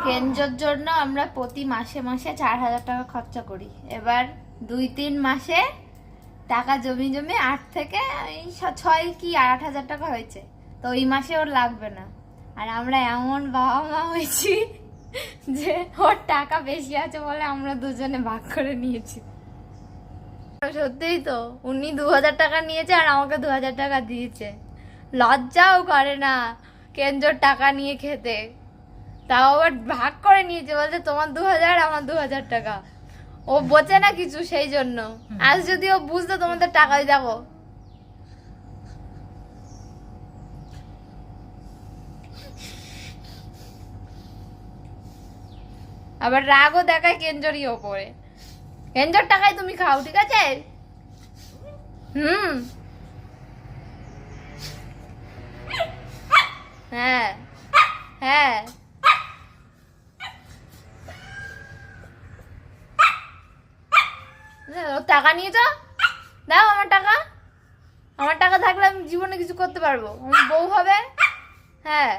কেঞ্জোর জন্য আমরা প্রতি মাসে মাসে 4,000 টাকা খরচা করি। এবার 2-3 মাসে টাকা জমি জমি 8 থেকে 6 কি 8,000 টাকা হয়েছে, তো ওই মাসে ওর লাগবে না। আর আমরা এমন বাবা মা হয়েছি যে ওর টাকা বেশি আছে বলে আমরা দুজনে ভাগ করে নিয়েছি। সত্যিই তো, উনি 2,000 টাকা নিয়েছে আর আমাকে 2,000 টাকা দিয়েছে। লজ্জাও করে না কেঞ্জোর টাকা নিয়ে খেতে, তাও আবার ভাগ করে নিয়েছে, বলছে তোমার 2,000 আমার 2,000 টাকা। ও বোঝে না কিছু, সেই জন্য। আজ যদি ও বুঝতো তোমাদের টাকাই দেখো। আবার রাগও দেখায় কেঞ্জোরই ওপরে। কেঞ্জোর টাকায় তুমি খাও, ঠিক আছে? হ্যাঁ হ্যাঁ, টাকা নিয়ে যাও, দাও আমার টাকা। আমার টাকা থাকলে আমি জীবনে কিছু করতে পারবো, আমার বউ হবে। হ্যাঁ।